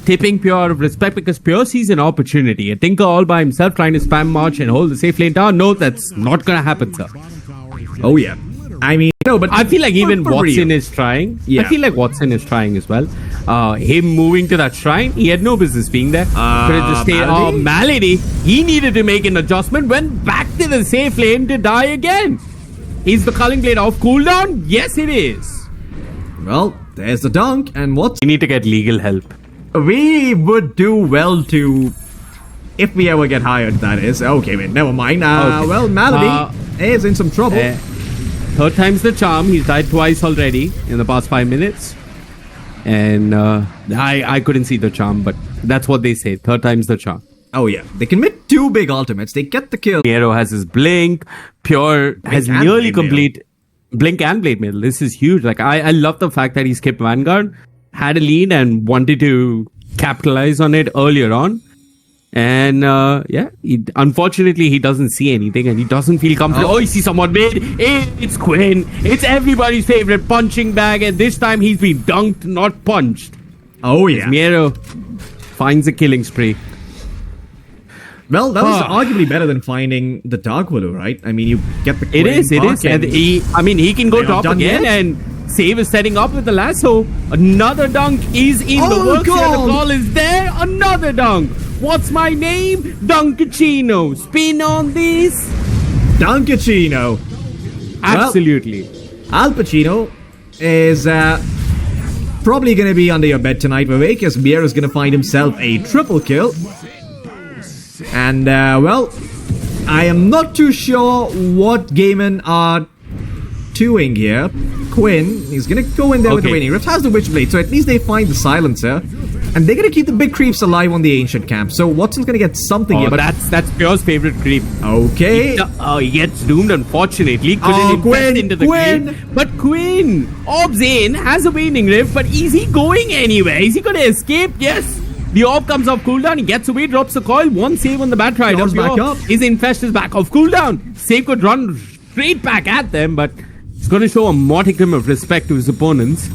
tipping Pure out of respect because Pure sees an opportunity. A Tinker all by himself trying to spam March and hold the safe lane down. No, that's not gonna happen, sir. Oh, yeah. I mean, no, but I feel like even Watson is trying. Yeah. I feel like Watson is trying as well. Him moving to that shrine, he had no business being there. Could have just stayed. Malady, he needed to make an adjustment, went back to the safe lane to die again. Is the Culling Blade off cooldown? Yes, it is. Well, there's the dunk, and what? We need to get legal help. We would do well to, if we ever get hired, that is. Okay, wait, never mind. Okay. Well, Malady is in some trouble. Third time's the charm. He's died twice already in the past 5 minutes. And I couldn't see the charm, but that's what they say. Third time's the charm. Oh yeah. They commit 2 big ultimates. They get the kill. Miero has his Blink. Pure has nearly complete Blink and Blade Mail. This is huge. Like I love the fact that he skipped Vanguard, had a lead and wanted to capitalize on it earlier on. And unfortunately he doesn't see anything and he doesn't feel comfortable. Oh, you see someone mid. It's Quinn. It's everybody's favorite punching bag, and this time he's been dunked, not punched. Oh yeah. Miero finds a killing spree. Well, that was arguably better than finding the Dark Willow, right? I mean, you get the Quinn. It is. And he can go drop again and Save is setting up with the lasso. Another dunk is in the works. The call is there. Another dunk. What's my name? Dunkachino. Spin on this. Dunkachino. Absolutely. Al Pacino is probably going to be under your bed tonight, Vivek, as Mier is going to find himself a triple kill. And, well, I am not too sure what Gaiman are doing here. Quinn, he's going to go in there with the Waning Rift, has the Witchblade, so at least they find the Silencer. And they're going to keep the big creeps alive on the Ancient Camp. So Watson's going to get something here. But that's Pure's favorite creep. Okay. He gets doomed, unfortunately. Couldn't invest into the creep. But Quinn, Orbs in, has a Waning Rift, but is he going anywhere? Is he going to escape? Yes. The Orb comes off cooldown, he gets away, drops the coil, one save on the Batrider. Back up. His Infest is back off cooldown. Save could run straight back at them, but he's going to show a modicum of respect to his opponents.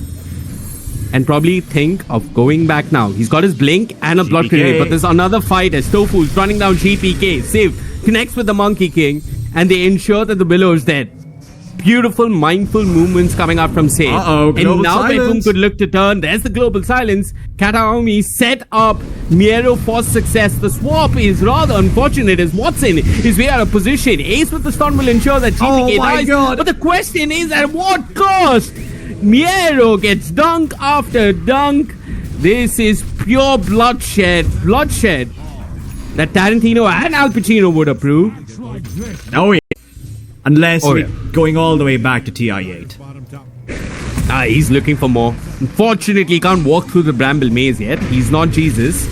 And probably think of going back now. He's got his Blink and a Blood Grenade, but there's another fight as Tofu's running down GPK. Save, connects with the Monkey King, and they ensure that the Willow is dead. Beautiful, mindful movements coming out from Save. And now BETBOOM could look to turn. There's the Global Silence. Kataomi set up Miero for success. The swap is rather unfortunate as Watson is way out of position. Ace with the stun will ensure that GPK dies. But the question is, at what cost? Miero gets dunk after dunk. This is pure bloodshed. Bloodshed that Tarantino and Al Pacino would approve. Oh yeah. Unless we're going all the way back to TI8. He's looking for more. Unfortunately, he can't walk through the Bramble Maze yet. He's not Jesus.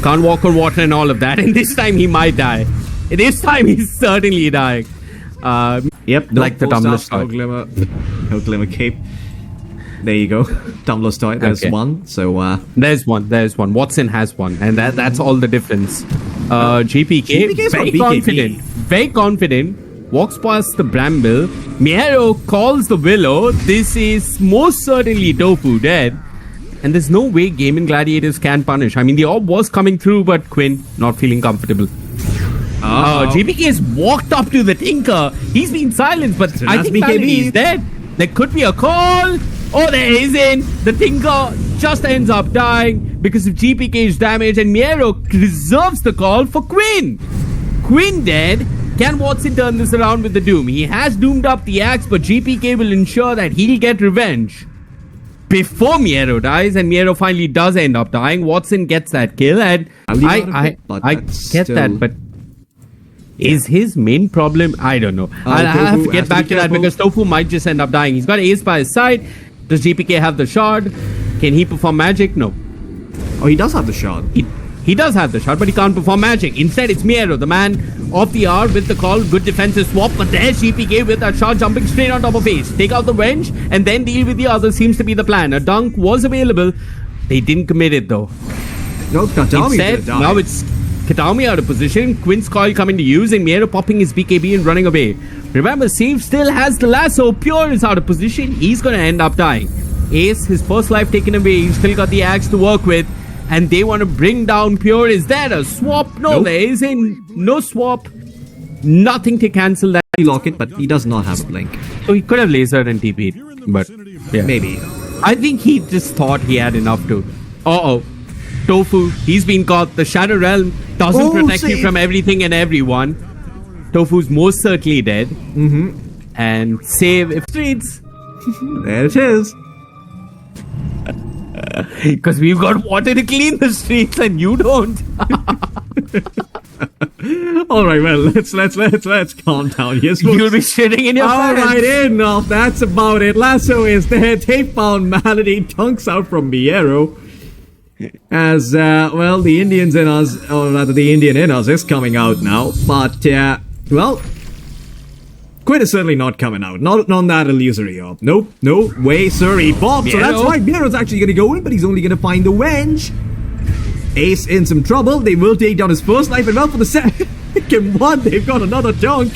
Can't walk on water and all of that. And this time he might die. This time he's certainly dying. Yep. Like the Tumbler's Toy. No glimmer cape. There you go. Tumbler's Toy. There's one. So there's one. Watson has one. And that's all the difference. GPK very confident. Very confident. Walks past the Bramble. Miero calls the Willow. This is most certainly Tofu dead. And there's no way Game & Gladiators can punish. I mean, the orb was coming through, but Quinn not feeling comfortable. GPK has walked up to the Tinker. He's been silenced, but I think Malady is dead. There could be a call. Oh, there isn't. The Tinker just ends up dying because of GPK's damage, and Miero reserves the call for Quinn. Quinn dead. Can Watson turn this around with the Doom? He has doomed up the axe, but GPK will ensure that he'll get revenge before Miero dies, and Miero finally does end up dying. Watson gets that kill, and I get that, but is his main problem? I don't know. I'll have to get back to that because Tofu might just end up dying. He's got Ace by his side. Does GPK have the shard? Can he perform magic? No. Oh, he does have the shard. He does have the shot, but he can't perform magic. Instead, it's Miero, the man of the hour with the call. Good defensive swap, but there's GPK with that shot jumping straight on top of Ace. Take out the Wench and then deal with the other seems to be the plan. A dunk was available. They didn't commit it though. No, Instead, now it's Kataomi out of position. Quinn's coil coming to use and Miero popping his BKB and running away. Remember, Save still has the lasso. Pure is out of position. He's going to end up dying. Ace, his first life taken away. He's still got the axe to work with. And they want to bring down Pure. Is there a swap? No, there isn't. No swap. Nothing to cancel that. Lock it, but he does not have a blink. So he could have lasered and TP'd. But yeah. Maybe. I think he just thought he had enough to. Tofu, he's been caught. The Shadow Realm doesn't protect you from everything and everyone. Tofu's most certainly dead. And Save if streets. There it is. Because we've got water to clean the streets and you don't. All right, well, let's calm down. Yes, you'll be shitting in your pants. All right, enough. That's about it. Lasso is there. They found Malady. Dunks out from Miero. As well, the Indians in us, or rather, the Indian in us is coming out now. But well, Quinn is certainly not coming out. Not on that illusory orb. Nope, no way, sir. He popped. So that's right. Miero's actually going to go in, but he's only going to find the Wench. Ace in some trouble. They will take down his first life, and well, for the second one, they've got another dunk.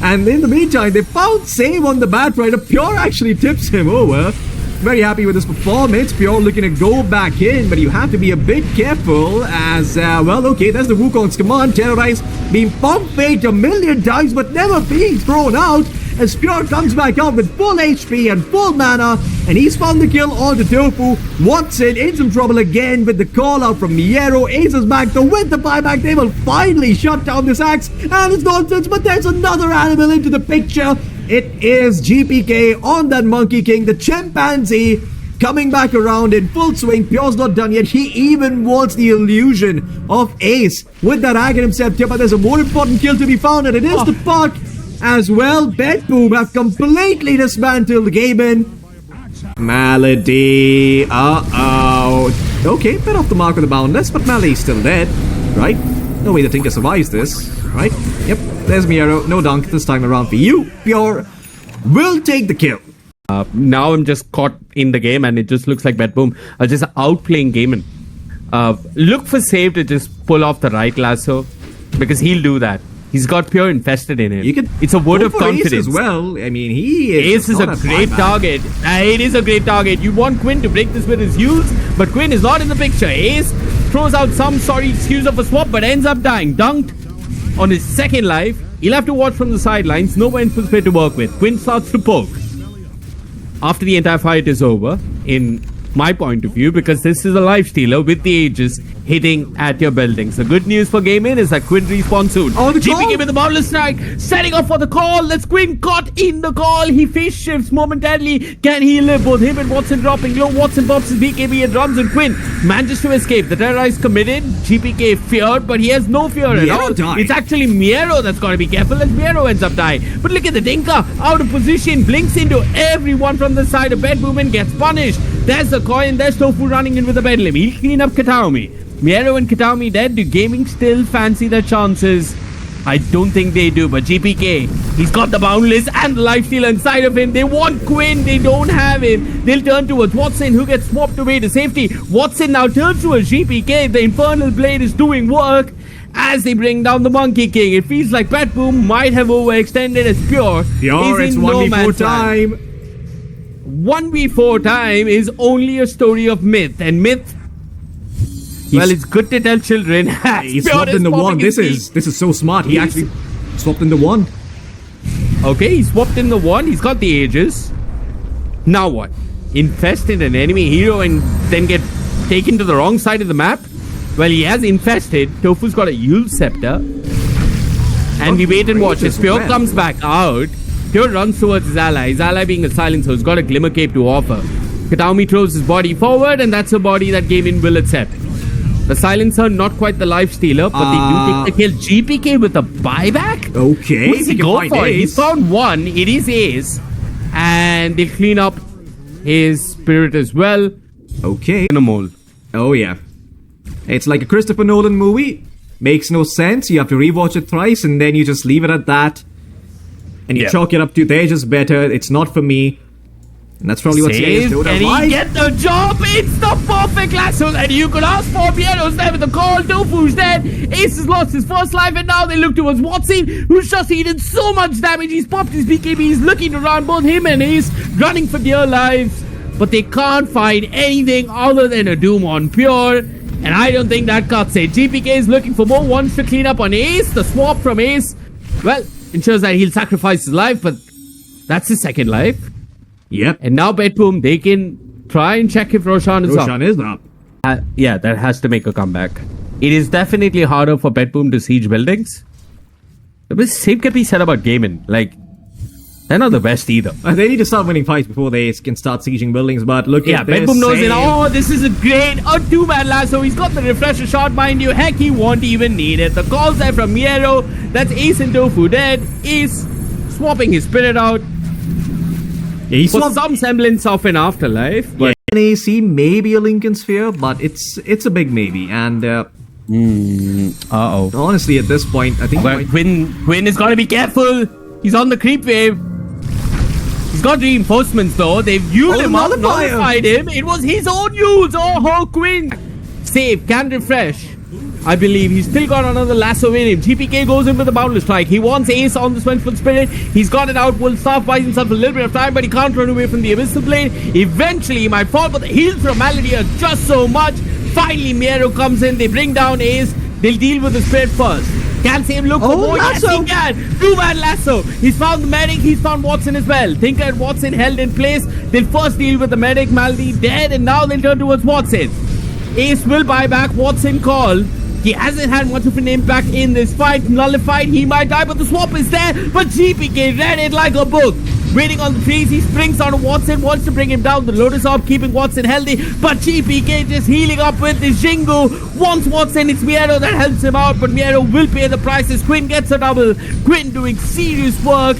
And in the meantime, they found Save on the Batrider. Pure actually tips him over. Very happy with his performance. Pure looking to go back in, but you have to be a bit careful as, well, okay, there's the Wukong's command. Terrorize being pump faked a million times, but never being thrown out. as Pure comes back out with full HP and full mana, and he's found the kill onto Tofu. Watson in some trouble again with the call out from Miero. Ace is back though with the buyback. They will finally shut down this axe, and it's nonsense, but there's another animal into the picture. It is GPK on that Monkey King, the chimpanzee, coming back around in full swing. Pure's not done yet. He even wants the illusion of Ace with that Aghanim Scepter, but there's a more important kill to be found, and it is the puck as well. BETBOOM have completely dismantled Gaben. Malady. Okay, bit off the mark with the Boundless, but Malady's still dead, right? No way the Tinker survives this, right? Yep, there's Miero. No dunk this time around for you. Pure will take the kill. Now I'm just caught in the game, and it just looks like BETBOOM are just outplaying Gaiman. Look for Save to just pull off the right lasso, because he'll do that. He's got Pure invested in him. It's a word of confidence. Ace as well. I mean, he is. Ace is a great target. It is a great target. You want Quinn to break this with his heels, but Quinn is not in the picture. Ace throws out some sorry excuse of a swap, but ends up dying. Dunked on his second life. He'll have to watch from the sidelines. No one for to work with. Quinn starts to poke after the entire fight is over, in my point of view, because this is a life stealer with the Aegis hitting at your buildings. The good news for Gaiman is that Quinn respawns soon. Oh, the GPK with the Boundless Strike, setting off for the call. Let's Quinn caught in the call. He face shifts momentarily. Can he live? Both him and Watson dropping low. Watson pops his BKB and runs, and Quinn manages to escape. The terrorize committed. GPK feared, but he has no fear at all. It's actually Miero that's got to be careful, as Miero ends up dying. But look at the Tinker, out of position, blinks into everyone from the side of BETBOOM and gets punished. There's the coin, there's Tofu running in with the Bedlam. He'll clean up Kataomi. Miero and Kataomi dead. Do Gaming still fancy their chances? I don't think they do, but GPK, he's got the Boundless and the Lifesteal inside of him. They want Quinn, they don't have him. They'll turn towards Watson, who gets swapped away to safety. Watson now turns towards GPK. The Infernal Blade is doing work as they bring down the Monkey King. It feels like BETBOOM might have overextended as Pure. It's 1v4 time. 1v4 time is only a story of myth, and myth, well, it's good to tell children. He swapped in the one. This is so smart. He actually swapped in the one. Okay, he swapped in the one. He's got the Aegis. Now what? Infest in an enemy hero and then get taken to the wrong side of the map? Well, he has infested. Tofu's got a Yule Scepter. And we wait and watch. As Pure comes back out, Pure runs towards his ally. His ally being a silencer who's got a Glimmer Cape to offer. Kataomi throws his body forward, and that's a body that Gaiman will accept. The silencer, not quite the life stealer, but they do take the kill. GPK with a buyback? Okay. Who does he go for? He's found one. It is Ace. And they clean up his spirit as well. Okay. In a mole. Oh, yeah. It's like a Christopher Nolan movie. Makes no sense. You have to rewatch it thrice, and then you just leave it at that. And you chalk it up to, they're just better. It's not for me. And that's probably what Ace doing. And he get the job. It's the perfect lasso that you could ask for. Miero's there with the call. Tofu's dead. Ace has lost his first life, and now they look towards Watson, who's just eaten so much damage. He's popped his BKB. He's looking around, both him and Ace running for dear lives. But they can't find anything other than a Doom on Pure. And I don't think that cuts it. GPK is looking for more ones to clean up on Ace. The swap from Ace, well, ensures that he'll sacrifice his life, but that's his second life. Yep. And now BETBOOM, they can try and check if Roshan is up. Roshan is up. Yeah, that has to make a comeback. It is definitely harder for BETBOOM to siege buildings. The same can be said about Gaiman. Like, they're not the best either. They need to start winning fights before they can start sieging buildings, but look at this. BETBOOM knows it. Oh, this is a two-man lasso. He's got the refresher shot, mind you. Heck, he won't even need it. The call's there from Miero. That's Ace and Tofu dead. Ace swapping his spirit out. Yeah, for some semblance of an afterlife. But an AC, maybe a Lincoln Sphere, but it's a big maybe. And honestly, at this point, I think Quinn has got to be careful. He's on the creep wave. He's got reinforcements though. They've used him up, nullified him. It was his own use. Oh, Quinn. Save, can refresh. I believe he's still got another lasso in him. GPK goes in with a Boundless Strike. He wants Ace on the Vengeful Spirit. He's got it out. Will stop, buys himself a little bit of time, but he can't run away from the Abyssal Blade. Eventually, he might fall, but the heals from Malady are just so much. Finally, Miero comes in. They bring down Ace. They'll deal with the Spirit first. Can Save look for Oh, more? Yes, lasso. he can. 2-man lasso. He's found the medic. He's found Watson as well. Tinker and Watson held in place. They'll first deal with the medic. Maldi dead, and now they'll turn towards Watson. Ace will buy back. Watson call. He hasn't had much of an impact in this fight. Nullified. He might die, but the swap is there. But GPK read it like a book. Waiting on the trees, he springs on Watson, wants to bring him down. The Lotus Orb keeping Watson healthy, but GPK just healing up with the Jingu. Wants Watson, it's Miero that helps him out, but Miero will pay the prices. Quinn gets a double. Quinn doing serious work.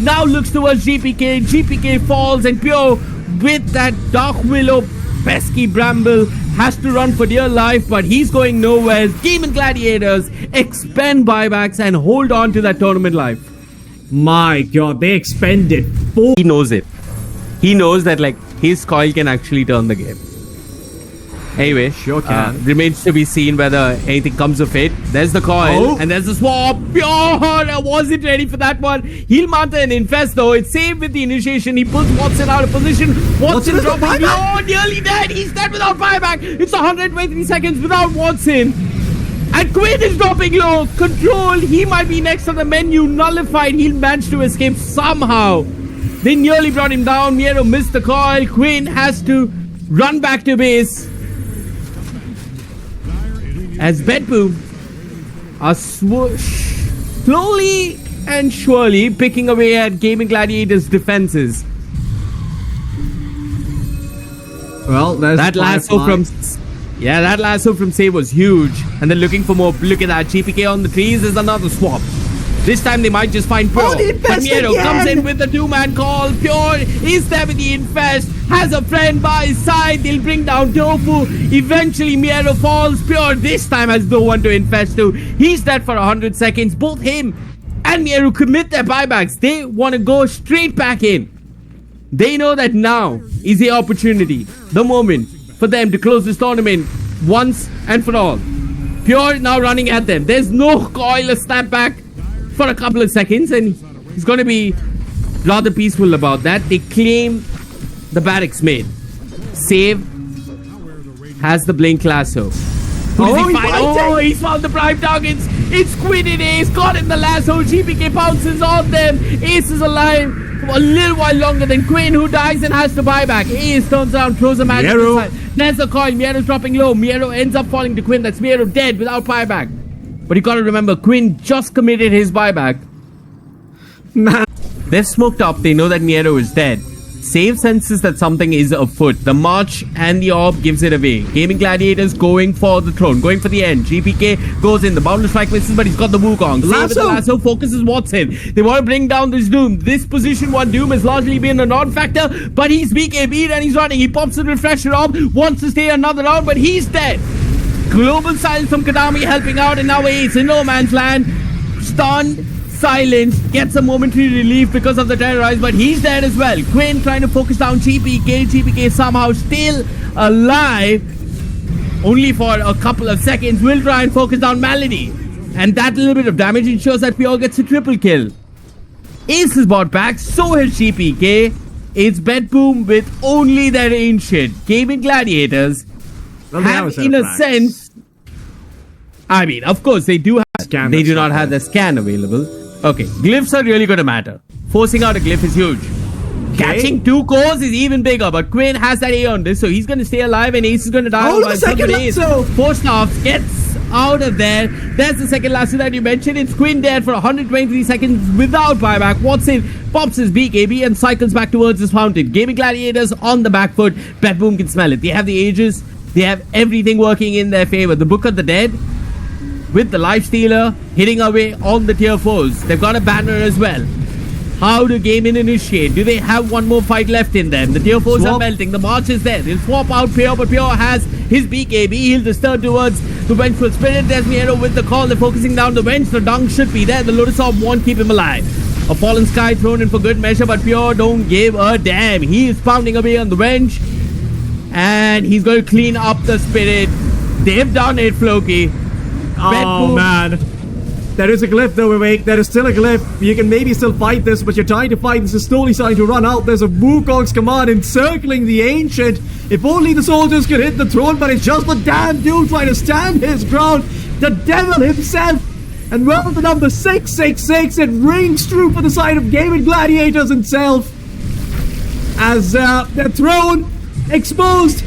Now looks towards GPK. GPK falls, and Pure with that Dark Willow pesky bramble has to run for dear life, but he's going nowhere. Game and Gladiators expend buybacks and hold on to that tournament life. My god, they expended 4. He knows it. He knows that like his coil can actually turn the game. Anyway, Sure can. remains to be seen whether anything comes of it. There's the coil, and there's the swap. Pure, I wasn't ready for that one. He'll mount an infest though. It's saved with the initiation. He pulls Watson out of position. Watson without dropping buyback? low, nearly dead. He's dead without buyback. It's 123 seconds without Watson. And Quinn is dropping low. Control. He might be next on the menu. Nullified. He'll manage to escape somehow. They nearly brought him down. Miero missed the coil. Quinn has to run back to base. As BETBOOM are slowly and surely picking away at Gaming Gladiators' defenses. Well, there's That lasso from... Yeah, that lasso from Say was huge. And they're looking for more. Look at that. GPK on the trees. There's another swap. This time they might just find Pure. Oh, the But infest Miero again! comes in with the 2-man call. Pure is there with the infest. Has a friend by his side. They'll bring down Tofu. Eventually Miero falls. Pure this time has no one to infest to. He's dead for 100 seconds. Both him and Miero commit their buybacks. They want to go straight back in. They know that now is the opportunity. The moment for them to close this tournament once and for all. Pure now running at them. There's no coil or snap back for a couple of seconds, and he's going to be rather peaceful about that. They claim the barracks made. Save has the blink lasso. He's found the prime targets. It's Quinn and Ace caught in the lasso. GPK pounces on them. Ace is alive for a little while longer than Quinn, who dies and has to buy back. Ace turns around, throws a magic inside. There's the coil. Miero's dropping low. Miero ends up falling to Quinn. That's Miero dead without buyback. But you gotta remember, Quinn just committed his buyback. Man. They've smoked up. They know that Miero is dead. Save senses that something is afoot. The march and the orb gives it away. Gaming Gladiators going for the throne, going for the end. GPK goes in. The boundless strike misses, but he's got the Wukong. Save with the lasso focuses Watson. They want to bring down this Doom. This position 1 Doom has largely been a non-factor, but he's BKB'd and he's running. He pops the refresher orb, wants to stay another round, but he's dead. Global silence from Kadami helping out, and now Ace in no man's land. Stunned. Silence, gets a momentary relief because of the terrorize, but he's dead as well. Quinn trying to focus down GPK. GPK somehow still alive, only for a couple of seconds. Will try and focus down Malady, and that little bit of damage ensures that Pure gets a triple kill. Ace is bought back, so is GPK. It's BETBOOM with only their ancient. Gaming Gladiators have, in a sense, I mean, of course, they do have. They do not have the scan available. Okay, glyphs are really going to matter. Forcing out a glyph is huge. Catching 2 cores is even bigger, but Quinn has that A on this, so he's going to stay alive, and Ace is going to die. The second lasso! Forced off, gets out of there. There's the second lasso that you mentioned. It's Quinn dead for 123 seconds without buyback. Watson pops his BKB and cycles back towards his fountain. Gaming Gladiators on the back foot. BETBOOM can smell it. They have the ages. They have everything working in their favor. The Book of the Dead with the Life Stealer hitting away on the tier 4s. They've got a banner as well. How do Game initiate? Do they have one more fight left in them? The tier 4s are melting. The march is there. They'll swap out Pure, but Pure has his BKB. He'll just turn towards the Vengeful Spirit. There's Miero with the call. They're focusing down the Venge. The Dung should be there. The Lotus Orb won't keep him alive. A Fallen Sky thrown in for good measure, but Pure don't give a damn. He is pounding away on the Venge, and he's going to clean up the Spirit. They've done it, Floki. Oh, man. There is a glyph though, Vivek. There is still a glyph. You can maybe still fight this, but you're trying to fight this is slowly starting to run out. There's a Wukong's command encircling the Ancient. If only the soldiers could hit the throne, but it's just the damn dude trying to stand his ground. The devil himself. And well, the number 666, it rings true for the side of Gaming Gladiators himself. As the throne exposed,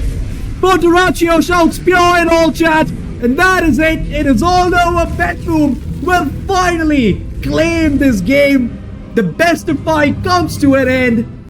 Botaraccio shouts pure in all chat. And that is it. It is all over. BETBOOM will finally claim this game. The best of 5 comes to an end.